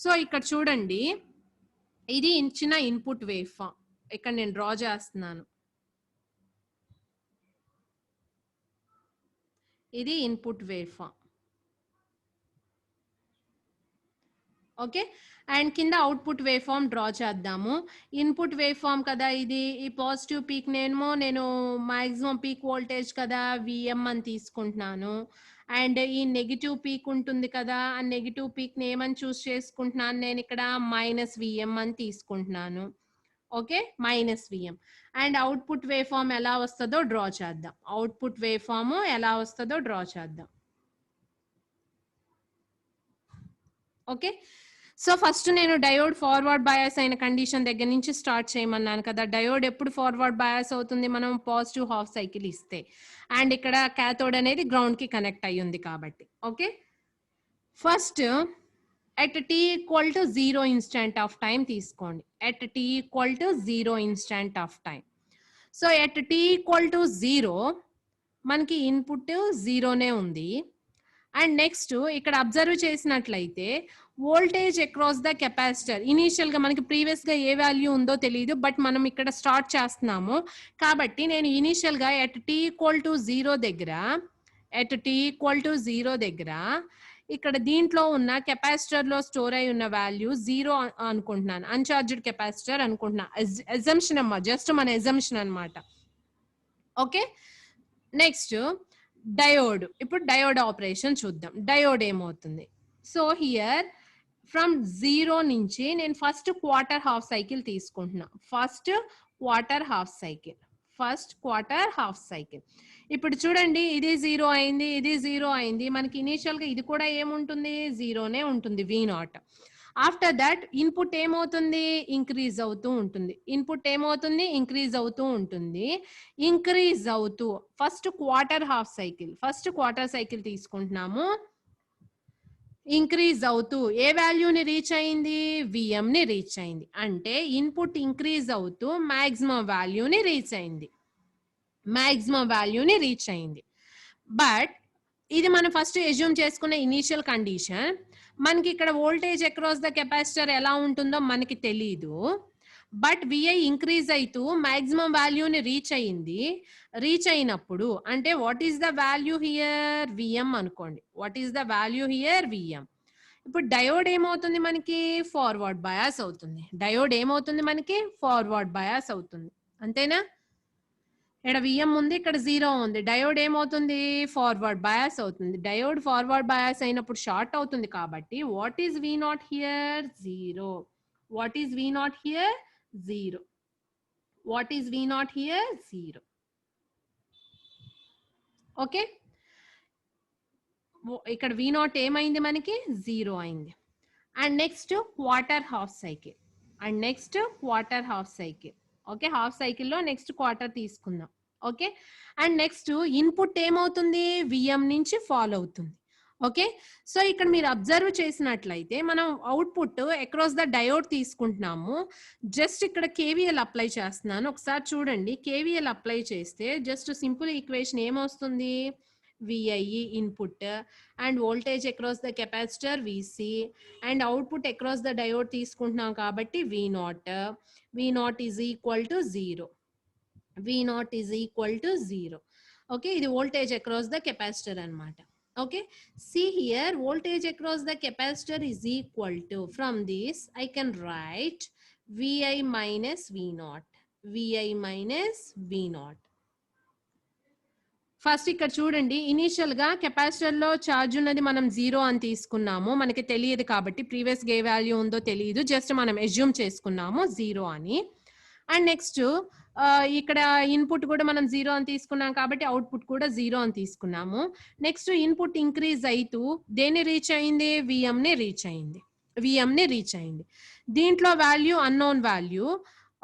సో ఇక్కడ చూడండి, ఇది ఇచ్చిన ఇన్పుట్ వేవ్ ఫామ్. ఇక్కడ నేను డ్రా చేస్తున్నాను. ఇది input wave form. Okay, and కింద అవుట్పుట్ వేవ్ ఫామ్ డ్రా చేద్దాము. ఇన్పుట్ వేవ్ ఫామ్ కదా ఇది. ఈ పాజిటివ్ పీక్ నేను మాక్సిమం పీక్ వోల్టేజ్ కదా విఎం అని తీసుకుంటున్నాను. అండ్ ఈ నెగిటివ్ పీక్ ఉంటుంది కదా, ఆ నెగిటివ్ పీక్ ని ఏమని చూస్ చేసుకుంటున్నాను నేను ఇక్కడ మైనస్ విఎం అని తీసుకుంటున్నాను. Okay, minus V M. And output wave form ఎలా వస్తుందో డ్రా చేద్దాం. అవుట్పుట్ వేవ్ ఫామ్ ఎలా వస్తుందో డ్రా చేద్దాం. ఓకే, సో ఫస్ట్ నేను డయోడ్ ఫార్వర్డ్ బయాస్ అయిన కండిషన్ దగ్గర నుంచి స్టార్ట్ చేయమన్నాను కదా. డయోడ్ ఎప్పుడు ఫార్వర్డ్ బయాస్ అవుతుంది? మనం పాజిటివ్ హాఫ్ సైకిల్ ఇస్తే. అండ్ ఇక్కడ క్యాథోడ్ అనేది గ్రౌండ్ కి కనెక్ట్ అయ్యి ఉంది కాబట్టి. Okay, first at t equal to 0 instant of time తీసుకోండి. At t equal to 0 instant of time. So at t equal to 0 మనకి ఇన్పుట్ 0నే ఉంది. అండ్ నెక్స్ట్ ఇక్కడ అబ్జర్వ్ చేసినట్లయితే voltage across the capacitor initial గా మనకి ప్రీవియస్ గా ఏ value ఉందో తెలియదు, బట్ మనం ఇక్కడ స్టార్ట్ చేస్తున్నాము కాబట్టి నేను ఇనీషియల్ గా ఎట్ టీ ఈక్వల్ టు 0 దగ్గర ఇక్కడ దీంట్లో ఉన్న కెపాసిటర్ లో స్టోర్ అయి ఉన్న వాల్యూ 0 అనుకుంటున్నాను. అన్చార్జ్డ్ కెపాసిటర్ అనుకుంటున్నా. ఎజంప్షన్ అమ్మా, జస్ట్ మన ఎజంప్షన్ అన్నమాట. Okay, next diode. ఇప్పుడు డయోడ్ ఆపరేషన్ చూద్దాం. డయోడ్ ఏమవుతుంది? సో హియర్ ఫ్రమ్ 0 నుంచి నేను ఫస్ట్ క్వార్టర్ హాఫ్ సైకిల్ తీసుకుంటున్నా. First quarter half cycle. ఇప్పుడు చూడండి, ఇది 0 అయింది, ఇది 0 అయింది. మనకి ఇనీషియల్ గా ఇది కూడా ఏముంటుంది? 0నే ఉంటుంది, V0. ఆఫ్టర్ దట్ ఇన్పుట్ ఏమవుతుంది? ఇంక్రీజ్ అవుతూ ఉంటుంది. ఇంక్రీజ్ అవుతూ ఫస్ట్ క్వార్టర్ సైకిల్ తీసుకుంటున్నాము. ఇంక్రీజ్ అవుతూ ఏ వాల్యూని రీచ్ అయింది? విఎం ని రీచ్ అయింది. అంటే ఇన్పుట్ ఇంక్రీజ్ అవుతూ మాక్సిమం వాల్యూని రీచ్ అయింది. బట్ ఇది మనం ఫస్ట్ అజ్యూమ్ చేసుకున్న ఇనీషియల్ కండిషన్. మనకి ఇక్కడ వోల్టేజ్ అక్రాస్ ద కెపాసిటర్ ఎలా ఉంటుందో మనకి తెలీదు. బట్ విఐ ఇంక్రీజ్ అవుతూ మాక్సిమం వాల్యూని రీచ్ అయినప్పుడు అంటే what is the value here? V M అనుకోండి. ఇప్పుడు డయోడ్ ఏమవుతుంది? మనకి ఫార్వర్డ్ బయాస్ అవుతుంది. అంతేనా? ఇక్కడ విఎం ఉంది, ఇక్కడ 0 ఉంది. డయోడ్ ఏమవుతుంది? ఫార్వర్డ్ బయాస్ అవుతుంది. డయోడ్ ఫార్వర్డ్ బయాస్ అయినప్పుడు షార్ట్ అవుతుంది కాబట్టి what is V0 here? 0. What is V0 here? 0. Okay, ఇక్కడ V0 ఏమైంది? మనకి 0 అయింది. And next quarter half cycle. Okay, half సైకిల్లో నెక్స్ట్ క్వార్టర్ తీసుకుందాం. ఓకే, అండ్ నెక్స్ట్ ఇన్పుట్ ఏమవుతుంది? విఎం నుంచి ఫాలో అవుతుంది. ఓకే, సో ఇక్కడ మీరు అబ్జర్వ్ చేసినట్లయితే మనం అవుట్పుట్ అక్రాస్ ద డయోడ్ తీసుకుంటున్నాము. జస్ట్ ఇక్కడ కేవీఎల్ అప్లై చేస్తున్నాను. ఒకసారి చూడండి, కేవీఎల్ అప్లై చేస్తే జస్ట్ సింపుల్ ఈక్వేషన్ ఏమొస్తుంది? VIE input and voltage across the capacitor VC and output across the diode తీసుకుంటున్నాం కాబట్టి V0 is equal to 0. Okay, ఇది వోల్టేజ్ అక్రాస్ ద కెపాసిటర్ అన్నమాట. Okay, see here voltage across the capacitor is equal to, from this I can write VI minus V0. First ఇక్కడ చూడండి, initial గా capacitor లో charge ఉన్నది మనం 0 అని తీసుకున్నాము. మనకి తెలియదు కాబట్టి ప్రీవియస్ గా ఏ వాల్యూ ఉందో తెలియదు, జస్ట్ మనం అజ్యూమ్ చేసుకున్నాము 0 అని. అండ్ నెక్స్ట్ ఇక్కడ ఇన్పుట్ కూడా మనం 0 అని తీసుకున్నాం కాబట్టి అవుట్పుట్ కూడా 0 అని తీసుకున్నాము. నెక్స్ట్ ఇన్పుట్ ఇంక్రీజ్ అవుతూ దేన్ని రీచ్ అయింది? విఎం ని రీచ్ అయింది. దీంట్లో వాల్యూ అన్నోన్ వాల్యూ.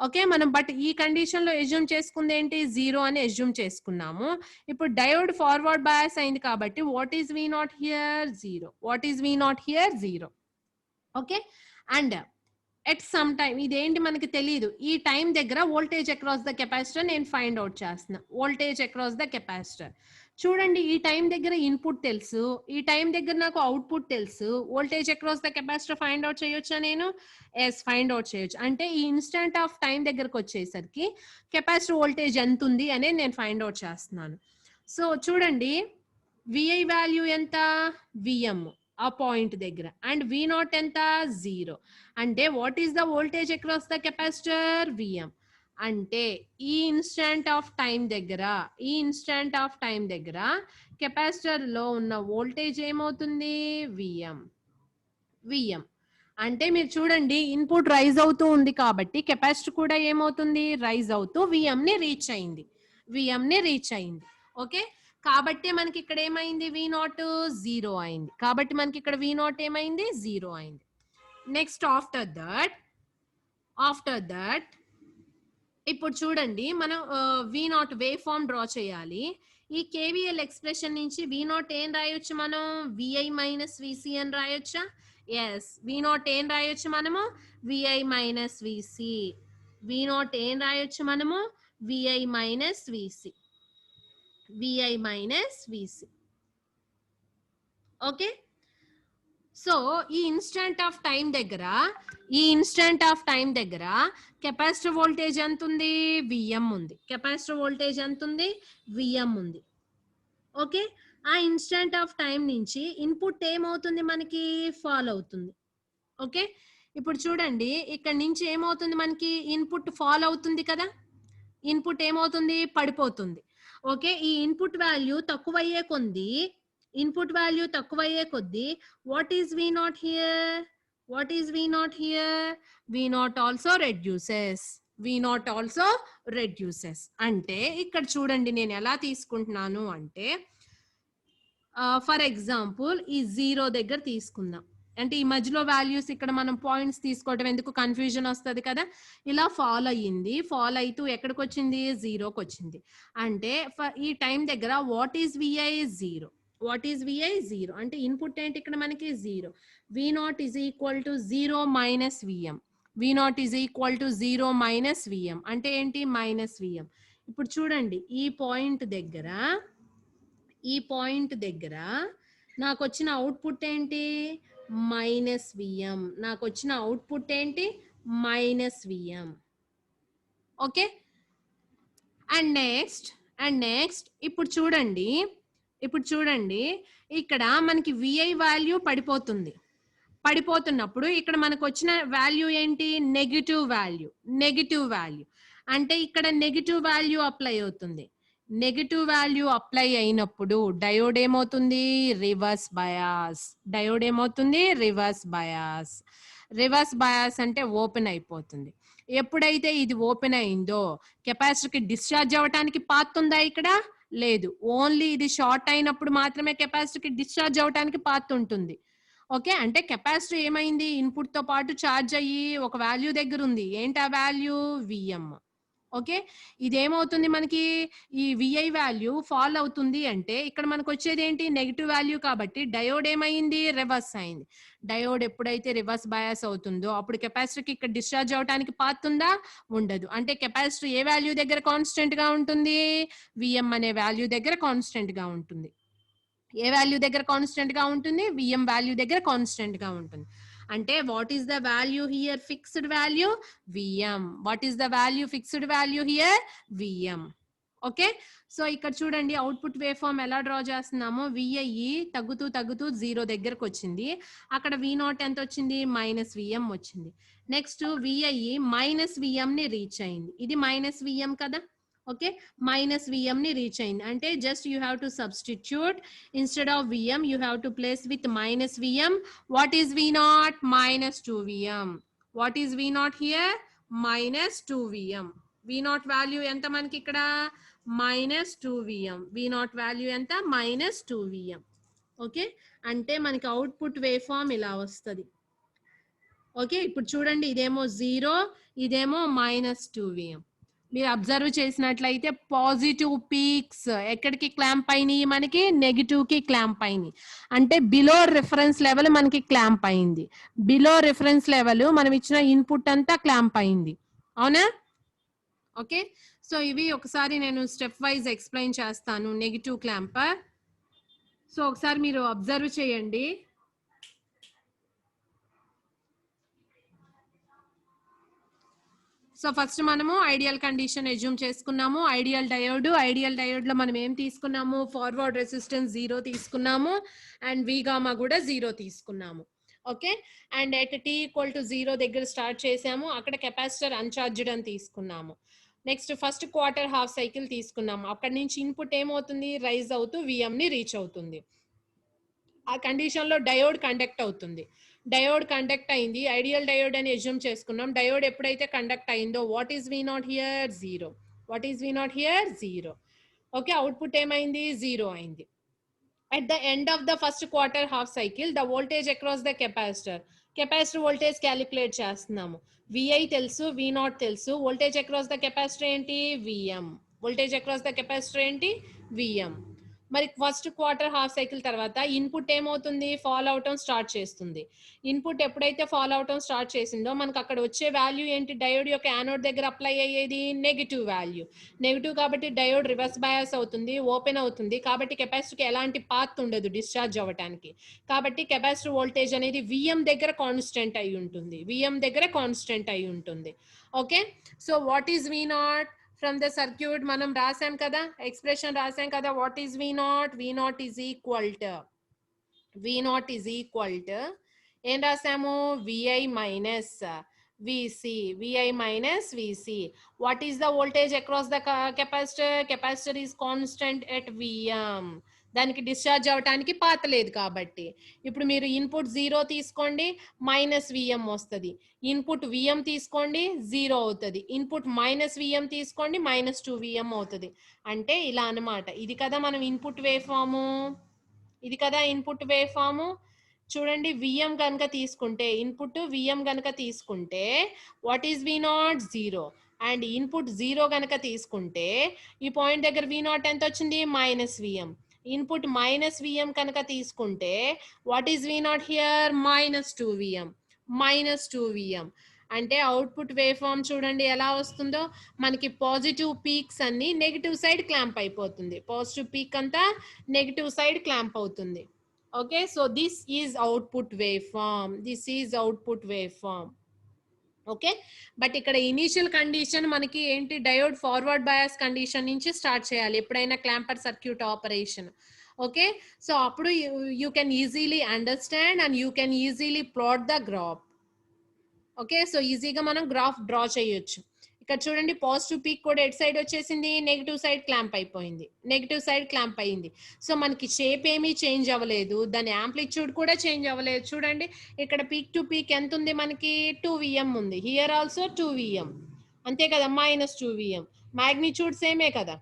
ఓకే, మనం బట్ ఈ కండిషన్ లో అజ్యూమ్ చేసుకుంది ఏంటి? 0 అని అజ్యూమ్ చేసుకున్నాము. ఇప్పుడు డయోడ్ ఫార్వర్డ్ బయాస్ అయింది కాబట్టి what is V0 here? 0. Okay, and at some time ఇదేంటి మనకి తెలియదు. ఈ టైం దగ్గర వోల్టేజ్ అక్రాస్ ద కెపాసిటర్ నేను ఫైండ్ అవుట్ చేస్తున్నా. Voltage across the capacitor. చూడండి ఈ టైం దగ్గర ఇన్పుట్ తెలుసు. ఈ టైం దగ్గర నాకు అవుట్పుట్ తెలుసు. Voltage across the capacitor find out చేయొచ్చా నేను? ఎస్, ఫైండ్ అవుట్ చేయొచ్చు. అంటే ఈ ఇన్స్టెంట్ ఆఫ్ టైం దగ్గరకు వచ్చేసరికి కెపాసిటర్ వోల్టేజ్ ఎంత ఉంది అనేది నేను ఫైండ్ అవుట్ చేస్తున్నాను. సో చూడండి విఐ వాల్యూ ఎంత? విఎం ఆ పాయింట్ దగ్గర. అండ్ వి నాట్ ఎంత? 0. అంటే what is the voltage across the capacitor? V M. అంటే ఈ ఇన్స్టెంట్ ఆఫ్ టైం దగ్గర కెపాసిటర్ లో ఉన్న వోల్టేజ్ ఏమవుతుంది? విఎం. అంటే మీరు చూడండి ఇన్పుట్ రైజ్ అవుతూ ఉంది కాబట్టి కెపాసిటర్ కూడా ఏమవుతుంది? రైజ్ అవుతూ విఎం ని రీచ్ అయింది. ఓకే, కాబట్టి మనకి ఇక్కడ ఏమైంది? వి నాట్ 0 అయింది. కాబట్టి మనకి ఇక్కడ వి నాట్ ఏమైంది? 0 అయింది. నెక్స్ట్ ఆఫ్టర్ దట్ ఇప్పుడు చూడండి మనం వి నాట్ వేవ్ ఫార్మ్ డ్రా చేయాలి. ఈ కేవీఎల్ ఎక్స్ప్రెషన్ నుంచి వి నాట్ ఏం రాయొచ్చు మనం? విఐ మైనస్ విసి అని రాయొచ్చా? ఎస్, వి నాట్ ఏం రాయొచ్చు మనము? V I minus V C. V naught ఏం రాయొచ్చు మనము? V I minus V C. Okay, so ఈ ఇన్స్టెంట్ ఆఫ్ టైం దగ్గర కెపాసిటర్ వోల్టేజ్ ఎంత ఉంది? విఎం ఉంది. కెపాసిటర్ వోల్టేజ్ ఎంత ఉంది? విఎం ఉంది. ఓకే, ఆ ఇన్స్టెంట్ ఆఫ్ టైం నుంచి ఇన్పుట్ ఏమవుతుంది మనకి? ఫాల్ అవుతుంది. ఓకే, ఇప్పుడు చూడండి ఇక్కడ నుంచి ఏమవుతుంది మనకి? ఇన్పుట్ ఫాల్ అవుతుంది కదా, ఇన్పుట్ ఏమవుతుంది? పడిపోతుంది. ఓకే, ఈ ఇన్పుట్ వాల్యూ తక్కువయ్యే కొద్దీ what is V naught here? V naught also reduces. అంటే ఇక్కడ చూడండి నేను ఎలా తీసుకుంటున్నాను అంటే ఫర్ ఎగ్జాంపుల్ ఈ 0 దగ్గర తీసుకుందాం. అంటే ఈ మధ్యలో వాల్యూస్ ఇక్కడ మనం పాయింట్స్ తీసుకోవడం ఎందుకు, కన్ఫ్యూజన్ వస్తుంది కదా. ఇలా ఫాల్ అవుతూ ఎక్కడికి వచ్చింది? 0కి వచ్చింది. అంటే ఈ టైం దగ్గర వాట్ ఈస్ విఐ? 0. అంటే ఇన్పుట్ ఏంటి ఇక్కడ మనకి? 0. V naught is equal to 0 minus VM. అంటే ఏంటి? Minus VM. ఇప్పుడు చూడండి ఈ పాయింట్ దగ్గర నాకు వచ్చిన అవుట్పుట్ ఏంటి? Minus VM. Okay, and next ఇప్పుడు చూడండి ఇక్కడ మనకి విఐ వాల్యూ పడిపోతున్నప్పుడు ఇక్కడ మనకు వచ్చిన వాల్యూ ఏంటి? Negative value. అంటే ఇక్కడ నెగిటివ్ వాల్యూ అప్లై అవుతుంది. నెగిటివ్ వాల్యూ అప్లై అయినప్పుడు డయోడ్ ఏమవుతుంది? రివర్స్ బయాస్ అంటే ఓపెన్ అయిపోతుంది. ఎప్పుడైతే ఇది ఓపెన్ అయిందో కెపాసిటర్ కి డిశ్చార్జ్ అవ్వడానికి పాత్ ఉందా? ఇక్కడ లేదు. ఓన్లీ ఇది షార్ట్ అయినప్పుడు మాత్రమే కెపాసిటర్ కి డిశ్చార్జ్ అవ్వడానికి పాత్ ఉంటుంది. ఓకే, అంటే కెపాసిటర్ ఏమైంది? ఇన్పుట్ తో పాటు ఛార్జ్ అయ్యి ఒక వాల్యూ దగ్గర ఉంది. ఏంటి ఆ వాల్యూ? విఎం. ఓకే, ఇదేమవుతుంది మనకి? ఈ విఐ వాల్యూ ఫాల్ అవుతుంది అంటే ఇక్కడ మనకు వచ్చేది ఏంటి? Negative value. కాబట్టి డయోడ్ ఏమైంది? రివర్స్ అయింది. డయోడ్ ఎప్పుడైతే రివర్స్ బయాస్ అవుతుందో అప్పుడు కెపాసిటర్ కి ఇక్కడ డిశ్చార్జ్ అవడానికి పాత్ ఉందా? ఉండదు. అంటే కెపాసిటర్ ఏ వాల్యూ దగ్గర కాన్స్టెంట్ గా ఉంటుంది? విఎం అనే వాల్యూ దగ్గర కాన్స్టెంట్ గా ఉంటుంది. ఏ వాల్యూ దగ్గర కాన్స్టెంట్ గా ఉంటుంది? విఎం వాల్యూ దగ్గర కాన్స్టెంట్ గా ఉంటుంది. అంటే what is the value here? Fixed value V M. Okay, so ఇక్కడ చూడండి అవుట్పుట్ వేవ్ ఫార్మ్ ఎలా డ్రా చేస్తున్నామో. విఐ తగ్గుతూ 0 దగ్గరకు వచ్చింది. అక్కడ వి నాట్ ఎంత వచ్చింది? మైనస్ విఎం వచ్చింది. నెక్స్ట్ విఐ మైనస్ విఎం ని రీచ్ అయింది. ఇది మైనస్ విఎం కదా. ఓకే, మైనస్ విఎం ని రీచ్ అయింది. అంటే just you have to substitute. Instead of V M you have to place with minus V M. What is V naught? Minus 2 VM. What is V naught here? Minus 2 VM. V naught value ఎంత మనకి ఇక్కడ? Minus 2 VM. V naught value ఎంత? Minus 2 VM. Okay, అంటే మనకి output wave form ఇలా వస్తుంది. Okay, ఇప్పుడు చూడండి ఇదేమో 0, ఇదేమో మైనస్ 2 విఎం. మీరు అబ్జర్వ్ చేసినట్లయితే పాజిటివ్ పీక్స్ ఎక్కడికి క్లాంప్ అయినాయి, మనకి నెగిటివ్ కి క్లాంప్ అయినాయి. అంటే బిలో రిఫరెన్స్ లెవెల్ మనకి క్లాంప్ అయింది. బిలో రిఫరెన్స్ లెవెల్ మనం ఇచ్చిన ఇన్పుట్ అంతా క్లాంప్ అయింది. అవునా? ఓకే, సో ఇవి ఒకసారి నేను స్టెప్ వైజ్ ఎక్స్ప్లెయిన్ చేస్తాను. Negative clamper. సో ఒకసారి మీరు అబ్జర్వ్ చేయండి. సో ఫస్ట్ మనము ఐడియల్ కండిషన్ ఎజ్యూమ్ చేసుకున్నాము. ఐడియల్ డయోడ్ లో మనం ఏం తీసుకున్నాము, ఫార్వర్డ్ రెసిస్టెన్స్ 0 తీసుకున్నాము అండ్ వి గామా కూడా 0 తీసుకున్నాము. Okay, and at t equal to 0 దగ్గర స్టార్ట్ చేసాము. అక్కడ కెపాసిటర్ అన్చార్జ్డ్ అని తీసుకున్నాము. Next first quarter half cycle తీసుకున్నాము. అక్కడ నుంచి ఇన్పుట్ ఏమవుతుంది, రైజ్ అవుతూ విఎం ని రీచ్ అవుతుంది. ఆ కండిషన్ లో డయోడ్ కండక్ట్ అవుతుంది. డయోడ్ కండక్ట్ అయింది, ఐడియల్ డయోడ్ అని ఎజ్యూమ్ చేసుకున్నాం. డయోడ్ ఎప్పుడైతే కండక్ట్ అయిందో what is V naught here, 0. What is V naught here, 0. Okay, output ఏమైంది, 0 అయింది. at the end of the first quarter half cycle the voltage across the capacitor voltage calculate చేస్తున్నాము. V I తెలుసు, V naught తెలుసు. Voltage across the capacitor ఏంటి, V M. Voltage across the capacitor ఏంటి, V M. మరి first quarter half cycle తర్వాత input ఏమవుతుంది, fall అవటం start చేస్తుంది. ఇన్పుట్ ఎప్పుడైతే ఫాల్ అవటం స్టార్ట్ చేసిందో మనకు అక్కడ వచ్చే వాల్యూ ఏంటి, డయోడ్ యొక్క యానోడ్ దగ్గర అప్లై అయ్యేది నెగిటివ్ వాల్యూ. నెగిటివ్ కాబట్టి డయోడ్ రివర్స్ బయాస్ అవుతుంది, ఓపెన్ అవుతుంది. కాబట్టి కెపాసిటర్కి ఎలాంటి పాత్ ఉండదు డిశ్చార్జ్ అవ్వడానికి. కాబట్టి కెపాసిటర్ వోల్టేజ్ అనేది విఎం దగ్గర కాన్స్టెంట్ అయి ఉంటుంది, విఎం దగ్గర కాన్స్టెంట్ అయి ఉంటుంది. Okay, so what is V naught from the circuit మనం రాసాం కదా, ఎక్స్ప్రెషన్ రాసాం కదా. What is V naught, V naught is equal to ఏం రాసాము, VI minus VC, VI minus VC. What is the voltage across the capacitor is constant at V M. దానికి discharge అవడానికి path లేదు కాబట్టి. ఇప్పుడు మీరు ఇన్పుట్ 0 తీసుకోండి, మైనస్ విఎం వస్తుంది. ఇన్పుట్ విఎం తీసుకోండి, 0 అవుతుంది. ఇన్పుట్ మైనస్ విఎం తీసుకోండి, -2 విఎం అవుతుంది. అంటే ఇలా అన్నమాట. ఇది కదా మనం ఇన్పుట్ వేవ్ ఫాము, ఇది కదా ఇన్పుట్ వేవ్ ఫాము. చూడండి, విఎం కనుక తీసుకుంటే, ఇన్పుట్ విఎం కనుక తీసుకుంటే what is V naught, 0. And input 0 కనుక తీసుకుంటే ఈ పాయింట్ దగ్గర వి నాట్ ఎంత వచ్చింది, -విఎం. ఇన్పుట్ -విఎం కనుక తీసుకుంటే what is V naught here, -2 V M. -2 V M అంటే అవుట్పుట్ వేవ్ ఫామ్ చూడండి ఎలా వస్తుందో. మనకి పాజిటివ్ పీక్స్ అన్ని నెగిటివ్ సైడ్ క్లాంప్ అయిపోతుంది, పాజిటివ్ పీక్ అంతా నెగిటివ్ సైడ్ క్లాంప్ అవుతుంది. Okay, so this is output wave form, this is output wave form. Okay, but ఇక్కడ ఇనీషియల్ కండిషన్ మనకి ఏంటి, డయోడ్ ఫార్వర్డ్ బయాస్ కండిషన్ నుంచి స్టార్ట్ చేయాలి ఎప్పుడైనా clamper circuit operation. Okay, so అప్పుడు you can easily understand and you can easily plot the graph. Okay, so ఈజీగా మనం graph draw చేయొచ్చు. ఇక్కడ చూడండి, పాజిటివ్ పీక్ కూడా ఎట్ సైడ్ వచ్చేసింది, నెగిటివ్ సైడ్ క్లాంప్ అయిపోయింది, నెగిటివ్ సైడ్ క్లాంప్ అయింది. సో మనకి షేప్ ఏమీ చేంజ్ అవ్వలేదు, దాని యాంప్లిట్యూడ్ కూడా చేంజ్ అవ్వలేదు. చూడండి, ఇక్కడ పీక్ టు పీక్ ఎంత ఉంది మనకి, 2 విఎం ఉంది. హియర్ ఆల్సో 2 విఎం, అంతే కదా, -2 విఎం. మ్యాగ్నిట్యూడ్ సేమే కదా.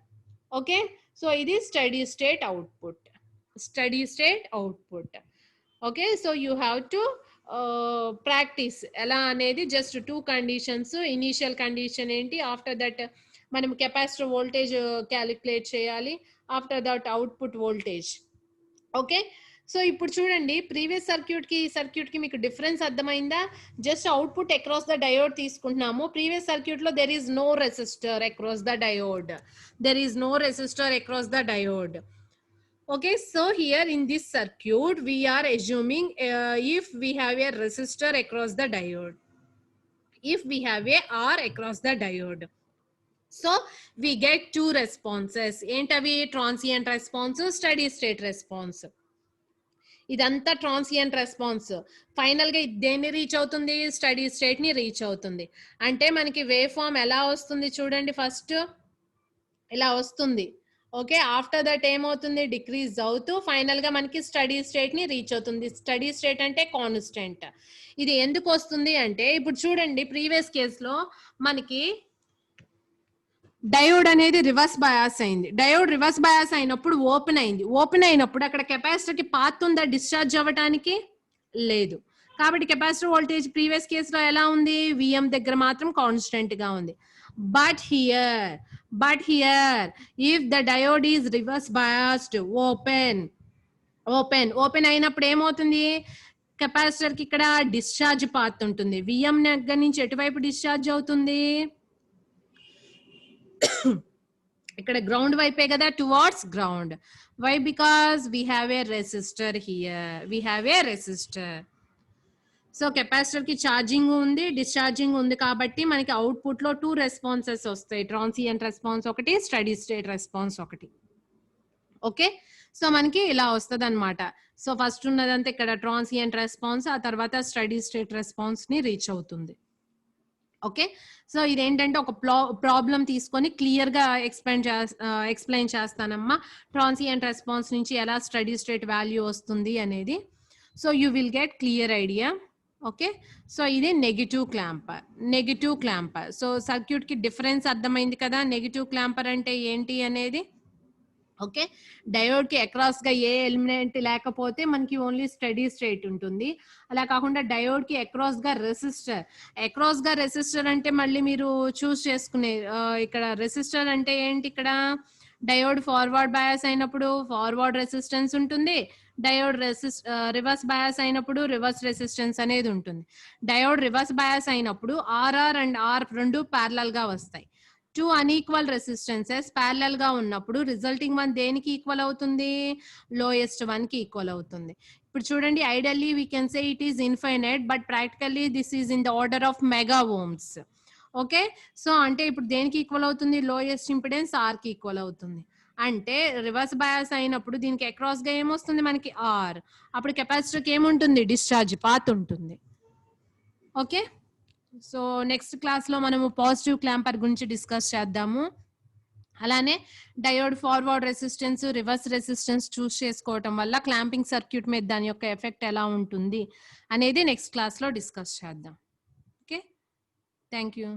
ఓకే, సో ఇది steady state output, steady state output. Okay, so you have to practice ఎలా అనేది. జస్ట్ 2 కండిషన్స్, ఇనీషియల్ కండిషన్ ఏంటి, ఆఫ్టర్ దట్ మనం కెపాసిటర్ వోల్టేజ్ క్యాలిక్యులేట్ చేయాలి, after that output voltage. Okay, so ఇప్పుడు చూడండి, ప్రీవియస్ సర్క్యూట్ కి ఈ సర్క్యూట్ కి మీకు డిఫరెన్స్ అర్థమైందా. Just output across the diode తీసుకుంటున్నాము. ప్రీవియస్ సర్క్యూట్ లో there is no resistor across the diode, there is no resistor across the diode. Okay, so here in this circuit we are assuming if we have a resistor across the diode, if we have a R across the diode, so we get 2 responses. ఏంటవి, transient response, steady state response. ఇదంతా transient response. Final గా దేన్ని reach అవుతుంది, steady state ని reach అవుతుంది. అంటే మనకి wave form ఎలా వస్తుంది చూడండి, ఫస్ట్ ఇలా వస్తుంది. ఓకే, ఆఫ్టర్ దట్ ఏమవుతుంది, డిక్రీజ్ అవుతూ ఫైనల్ గా మనకి స్టడీ స్టేట్ ని రీచ్ అవుతుంది. స్టడీ స్టేట్ అంటే కాన్స్టెంట్. ఇది ఎందుకు వస్తుంది అంటే, ఇప్పుడు చూడండి, ప్రీవియస్ కేసులో మనకి డయోడ్ అనేది రివర్స్ బయాస్ అయింది. డయోడ్ రివర్స్ బయాస్ అయినప్పుడు ఓపెన్ అయింది. ఓపెన్ అయినప్పుడు అక్కడ కెపాసిటర్ కి పాత్ ఉందా డిశ్చార్జ్ అవ్వడానికి, లేదు. కాబట్టి కెపాసిటర్ వోల్టేజ్ ప్రీవియస్ కేసులో ఎలా ఉంది, విఎం దగ్గర మాత్రం కాన్స్టెంట్ గా ఉంది. But here, if the diode is reverse biased, open అయినప్పుడు ఏమవుతుంది, కెపాసిటర్ కి ఇక్కడ డిశ్చార్జ్ పాత్ ఉంటుంది. విఎం దగ్గర నుంచి ఎటువైపు డిశ్చార్జ్ అవుతుంది, ఇక్కడ గ్రౌండ్ వైపే కదా, towards ground. Why? Because we have a resistor here, so capacitor కి ఛార్జింగ్ ఉంది, డిశ్చార్జింగ్ ఉంది, కాబట్టి మనకి అవుట్పుట్ లో 2 రెస్పాన్సెస్ వస్తాయి, ట్రాన్సియంట్ రెస్పాన్స్ ఒకటి, స్టడీ స్టేట్ రెస్పాన్స్ ఒకటి. ఓకే, సో మనకి ఇలా వస్తుంది అనమాట. సో ఫస్ట్ ఉన్నదంతా ఇక్కడ ట్రాన్సియంట్ రెస్పాన్స్, ఆ తర్వాత స్టడీ స్టేట్ రెస్పాన్స్ ని రీచ్ అవుతుంది. ఓకే, సో ఇదేంటంటే ఒక ప్రాబ్లం తీసుకొని క్లియర్ గా ఎక్స్ప్లెయిన్ చేస్తానమ్మా, ట్రాన్సియంట్ రెస్పాన్స్ నుంచి ఎలా స్టడీ స్టేట్ వాల్యూ వస్తుంది అనేది. So you will get clear idea. Okay, so ఇది నెగిటివ్ క్లాంపర్. సో సర్క్యూట్ కి డిఫరెన్స్ అర్థమైంది కదా, నెగిటివ్ క్లాంపర్ అంటే ఏంటి అనేది. ఓకే, డయోడ్ కి అక్రాస్ గా ఏ ఎలిమెంట్ లేకపోతే మనకి ఓన్లీ స్టడీ స్టేట్ ఉంటుంది. అలా కాకుండా డయోడ్ కి అక్రాస్ గా రెసిస్టర్ అంటే మళ్ళీ మీరు చూస్ చేసుకునే, ఇక్కడ రెసిస్టర్ అంటే ఏంటి, ఇక్కడ డయోడ్ ఫార్వర్డ్ బయాస్ అయినప్పుడు ఫార్వర్డ్ రెసిస్టెన్స్ ఉంటుంది, డయోడ్ రివర్స్ బయాస్ అయినప్పుడు రివర్స్ రెసిస్టెన్స్ అనేది ఉంటుంది. డయోడ్ రివర్స్ బయాస్ అయినప్పుడు ఆర్ఆర్ అండ్ ఆర్ రెండు ప్యారలల్ గా వస్తాయి. 2 అన్ఈక్వల్ రెసిస్టెన్సెస్ ప్యారలల్ గా ఉన్నప్పుడు రిజల్టింగ్ వన్ దేనికి ఈక్వల్ అవుతుంది, లోయెస్ట్ వన్ కి ఈక్వల్ అవుతుంది. ఇప్పుడు చూడండి, ideally we can say it is infinite, but practically this is in the order of mega Ohm's. Okay, so అంటే ఇప్పుడు దేనికి ఈక్వల్ అవుతుంది, లోయెస్ట్ ఇంపిడెన్స్ ఆర్ కి ఈక్వల్ అవుతుంది. అంటే రివర్స్ బయాస్ అయినప్పుడు దీనికి అక్రాస్ గా ఏమొస్తుంది మనకి, ఆర్. అప్పుడు కెపాసిటర్ కి ఏముంటుంది, డిశ్చార్జ్ పాత్ ఉంటుంది. ఓకే, సో నెక్స్ట్ క్లాస్ లో మనము పాజిటివ్ క్లాంపర్ గురించి డిస్కస్ చేద్దాము. అలానే diode forward resistance, reverse resistance choose చేసుకోవటం వల్ల క్లాంపింగ్ సర్క్యూట్ మీద దాని యొక్క ఎఫెక్ట్ ఎలా ఉంటుంది అనేది నెక్స్ట్ క్లాస్ లో డిస్కస్ చేద్దాం. Okay, thank you.